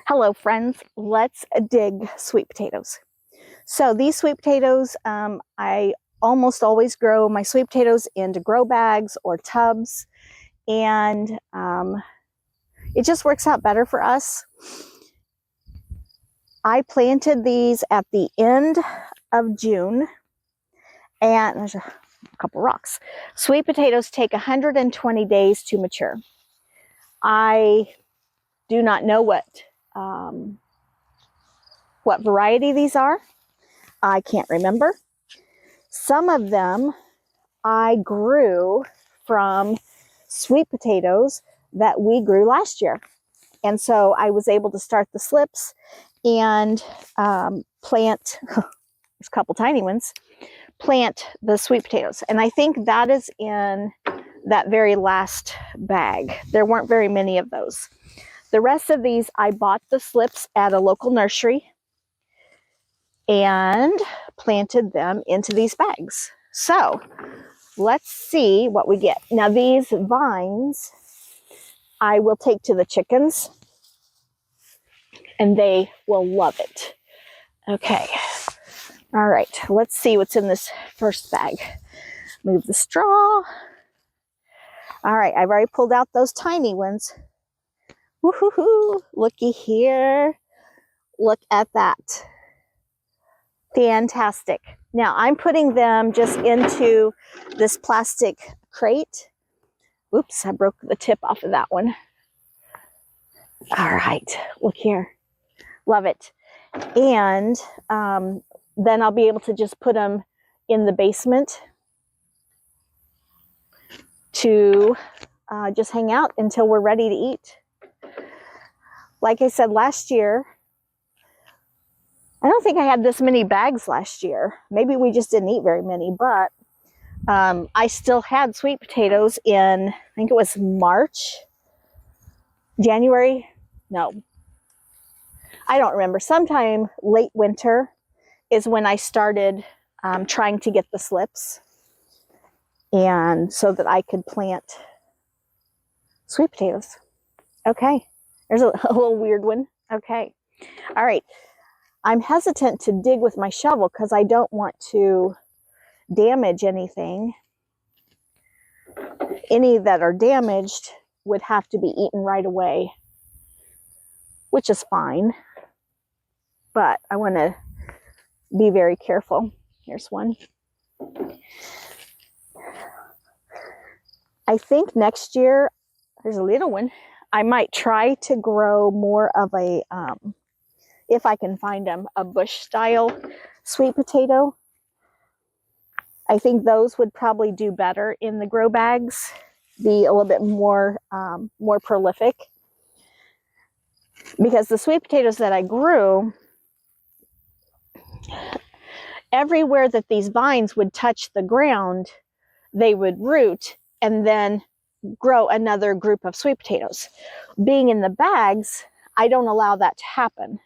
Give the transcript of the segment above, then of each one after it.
Hello friends, let's dig sweet potatoes. So these sweet potatoes, I almost always grow my sweet potatoes into grow bags or tubs, and it just works out better for us. I planted these at the end of June, and there's a couple rocks. Sweet potatoes take 120 days to mature. I do not know what variety these are. I can't remember. Some of them I grew from sweet potatoes that we grew last year. And so I was able to start the slips and plant, there's a couple tiny ones, plant the sweet potatoes. And I think that is in that very last bag. There weren't very many of those. The rest of these, I bought the slips at a local nursery and planted them into these bags. So let's see what we get. Now these vines, I will take to the chickens and they will love it. Okay, all right, let's see what's in this first bag. Move the straw. All right, I've already pulled out those tiny ones. Woohoo, looky here. Look at that. Fantastic. Now I'm putting them just into this plastic crate. Oops, I broke the tip off of that one. All right, look here. Love it. And then I'll be able to just put them in the basement to just hang out until we're ready to eat. Like I said last year, I don't think I had this many bags last year. Maybe we just didn't eat very many, but I still had sweet potatoes in, I think it was January? No. I don't remember. Sometime late winter is when I started trying to get the slips, and so that I could plant sweet potatoes. Okay. There's a little weird one. Okay. All right. I'm hesitant to dig with my shovel because I don't want to damage anything. Any that are damaged would have to be eaten right away, which is fine. But I want to be very careful. Here's one. I think next year, there's a little one, I might try to grow more of a, if I can find them, a bush style sweet potato. I think those would probably do better in the grow bags, be a little bit more, more prolific. Because the sweet potatoes that I grew, everywhere that these vines would touch the ground, they would root and then grow another group of sweet potatoes. Being in the bags, I don't allow that to happen.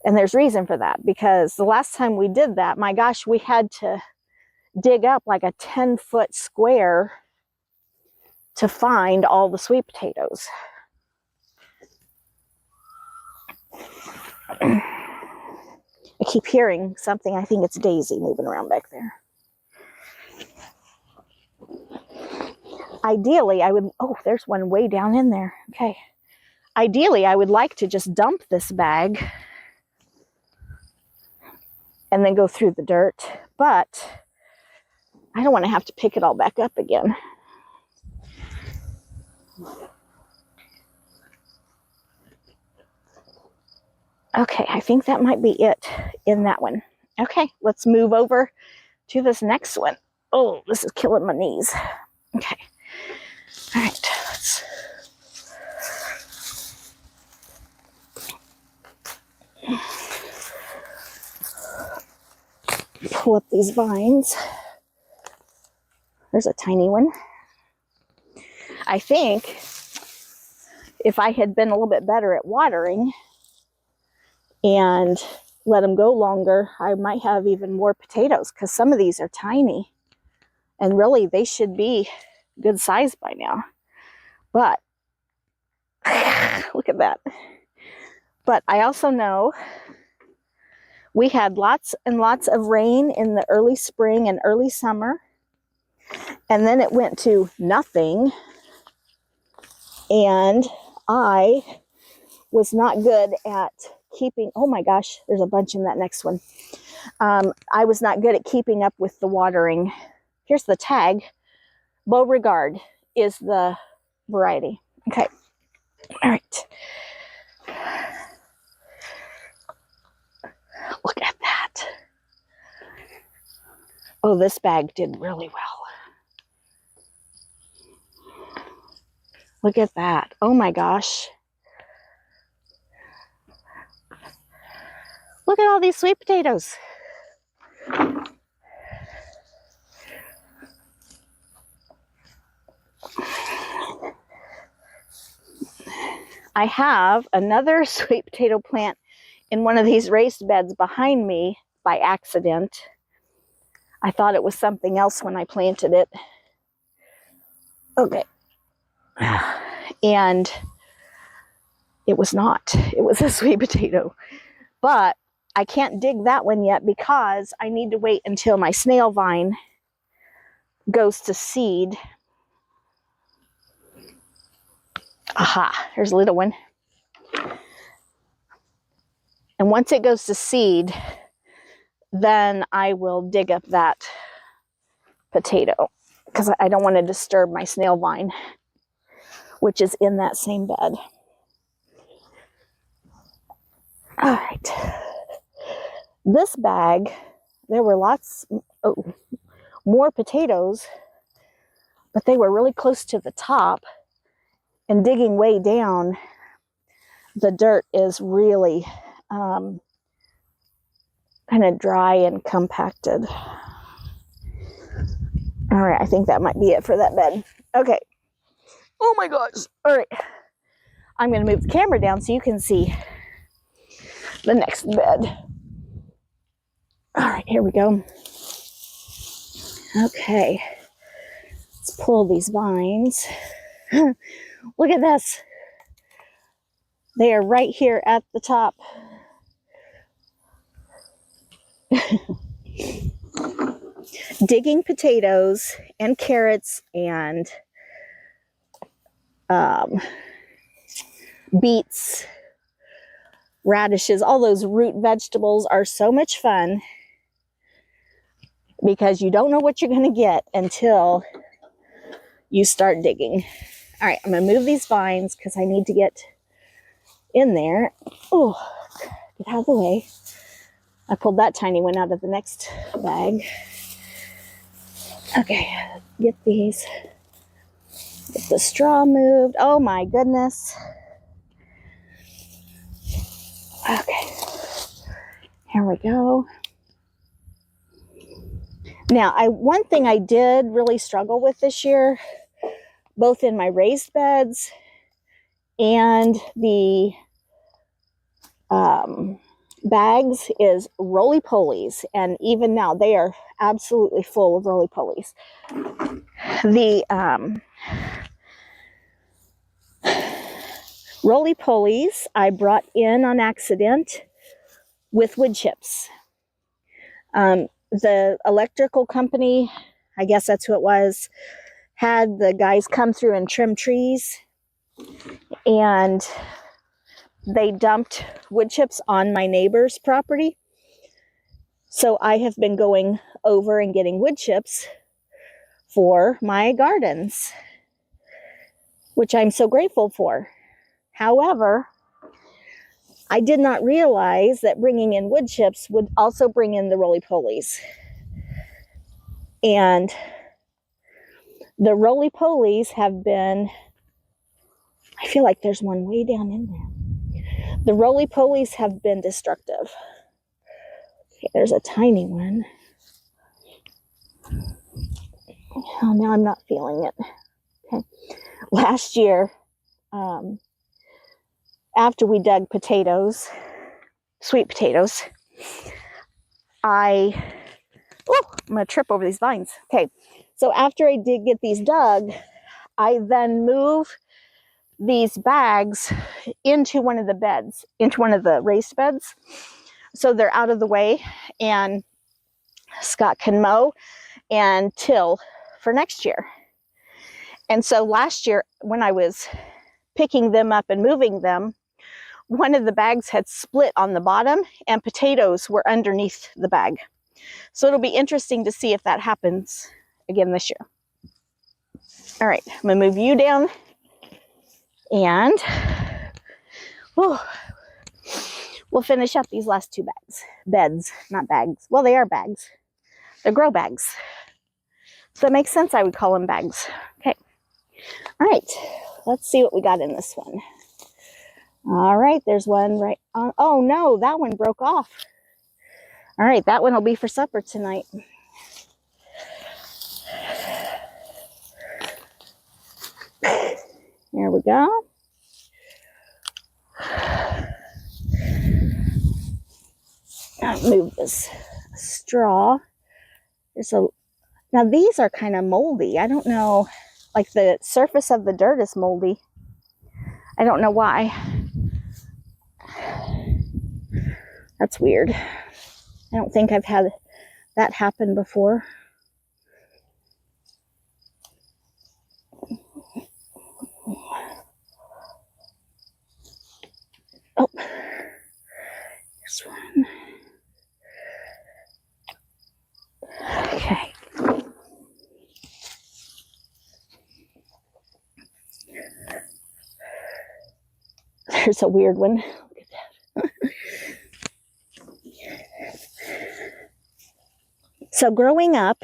And there's reason for that, because the last time we did that, my gosh, we had to dig up like a 10-foot square to find all the sweet potatoes. I keep hearing something. I think it's Daisy moving around back there. Ideally, I would, oh, there's one way down in there. Okay. Ideally, I would like to just dump this bag and then go through the dirt, but I don't want to have to pick it all back up again. Okay, I think that might be it in that one. Okay, let's move over to this next one. Oh, this is killing my knees. Okay. All right, let's pull up these vines. There's a tiny one. I think if I had been a little bit better at watering and let them go longer, I might have even more potatoes, because some of these are tiny and really they should be good size by now. But Look at that. But I also know we had lots and lots of rain in the early spring and early summer. And then it went to nothing. And I was not good at keeping, oh my gosh, there's a bunch in that next one. I was not good at keeping up with the watering. Here's the tag. Beauregard is the variety. Okay. All right. Look at that. Oh, this bag did really well. Look at that. Oh my gosh. Look at all these sweet potatoes. I have another sweet potato plant in one of these raised beds behind me by accident. I thought it was something else when I planted it. Okay. And it was not. It was a sweet potato. But I can't dig that one yet because I need to wait until my snail vine goes to seed. Aha, here's a little one. And once it goes to seed, then I will dig up that potato because I don't want to disturb my snail vine, which is in that same bed. All right. This bag, there were more potatoes, but they were really close to the top. And digging way down, the dirt is really kind of dry and compacted. All right, I think that might be it for that bed. Okay. Oh my gosh. All right. I'm going to move the camera down so you can see the next bed. All right, here we go. Okay. Let's pull these vines. Look at this. They are right here at the top. Digging potatoes and carrots and beets, radishes, all those root vegetables are so much fun because you don't know what you're going to get until you start digging. All right, I'm going to move these vines because I need to get in there. Oh, get out of the way. I pulled that tiny one out of the next bag. Okay, get these. Get the straw moved. Oh my goodness. Okay, here we go. Now, one thing I did really struggle with this year, both in my raised beds and the bags, is roly-polies. And even now, they are absolutely full of roly-polies. The roly-polies I brought in on accident with wood chips. The electrical company, I guess that's who it was, had the guys come through and trim trees, and they dumped wood chips on my neighbor's property. So I have been going over and getting wood chips for my gardens, which I'm so grateful for. However, I did not realize that bringing in wood chips would also bring in the roly-polies. And the roly-polies have been, I feel like there's one way down in there. The roly-polies have been destructive. Okay, there's a tiny one. Oh, now I'm not feeling it. Okay. Last year, after we dug potatoes, sweet potatoes, I'm going to trip over these vines. Okay, so after I did get these dug, I then move these bags into one of the beds, into one of the raised beds. So they're out of the way and Scott can mow and till for next year. And so last year when I was picking them up and moving them, one of the bags had split on the bottom and potatoes were underneath the bag. So it'll be interesting to see if that happens again this year. All right, I'm gonna move you down and we'll finish up these last two beds, not bags. Well, they are bags. They're grow bags. So that makes sense. I would call them bags. Okay. All right. Let's see what we got in this one. All right. There's one right on. Oh, no. That one broke off. All right. That one will be for supper tonight. There we go. I'll move this straw. Now these are kind of moldy. I don't know, like the surface of the dirt is moldy. I don't know why. That's weird. I don't think I've had that happen before. Oh, this one. Okay. There's a weird one. Look at that. So growing up,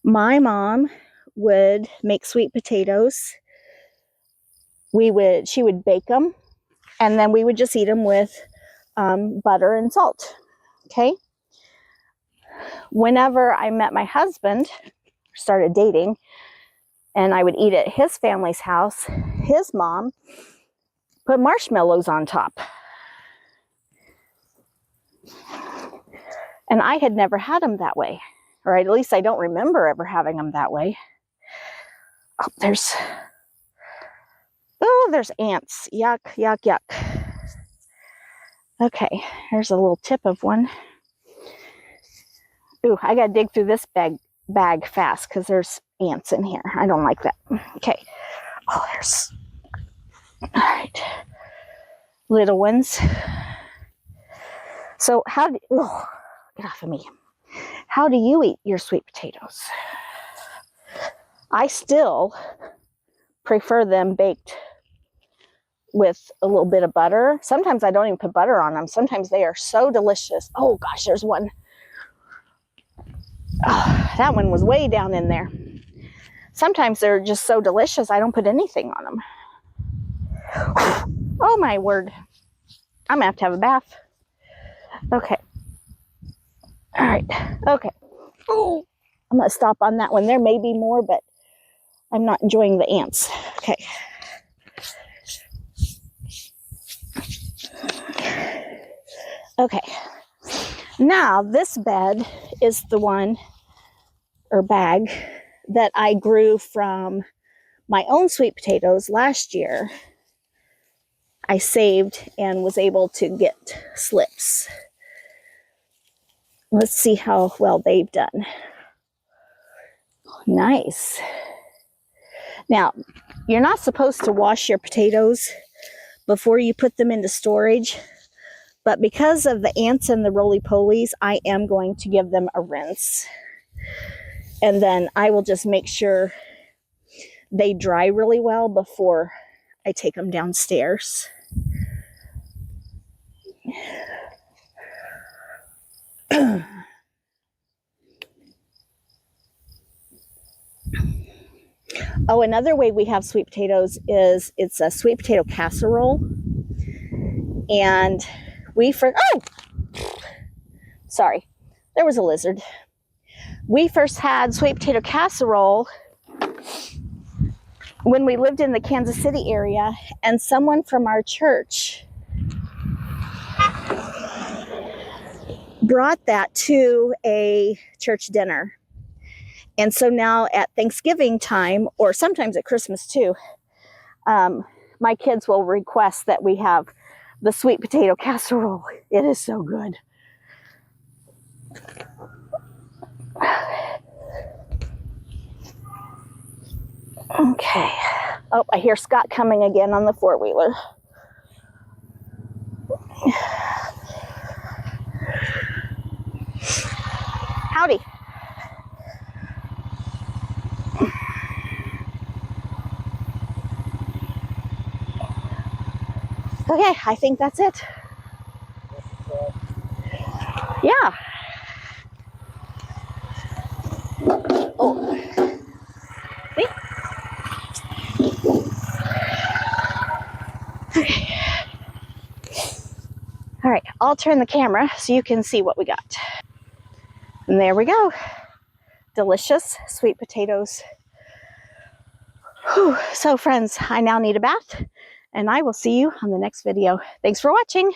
my mom would make sweet potatoes. She would bake them, and then we would just eat them with butter and salt. Okay. Whenever I met my husband, started dating, and I would eat at his family's house, his mom put marshmallows on top. And I had never had them that way, or at least I don't remember ever having them that way. Oh, there's ants. Yuck, yuck, yuck. Okay, here's a little tip of one. Ooh, I gotta dig through this bag fast because there's ants in here. I don't like that. Okay. Oh, there's, all right. Little ones. So get off of me. How do you eat your sweet potatoes? I still prefer them baked with a little bit of butter. Sometimes I don't even put butter on them. Sometimes they are so delicious. Oh gosh, there's one. Oh, that one was way down in there. Sometimes they're just so delicious, I don't put anything on them. Oh my word. I'm gonna have a bath. Okay. All right. Okay. Oh, I'm gonna stop on that one. There may be more, but I'm not enjoying the ants. Okay. Okay. Now this bed is the one, or bag, that I grew from my own sweet potatoes last year. I saved and was able to get slips. Let's see how well they've done. Nice. Now, you're not supposed to wash your potatoes before you put them into storage, but because of the ants and the roly-polies, I am going to give them a rinse. And then I will just make sure they dry really well before I take them downstairs. Oh, another way we have sweet potatoes is it's a sweet potato casserole. And sorry, there was a lizard. We first had sweet potato casserole when we lived in the Kansas City area, and someone from our church brought that to a church dinner. And so now at Thanksgiving time, or sometimes at Christmas too, My kids will request that we have the sweet potato casserole. It is so good. Okay. Oh, I hear Scott coming again on the four-wheeler. Howdy. Okay, I think that's it. Yeah. Oh. See? Okay. All right, I'll turn the camera so you can see what we got. And there we go. Delicious sweet potatoes. Whew. So friends, I now need a bath, and I will see you on the next video. Thanks for watching.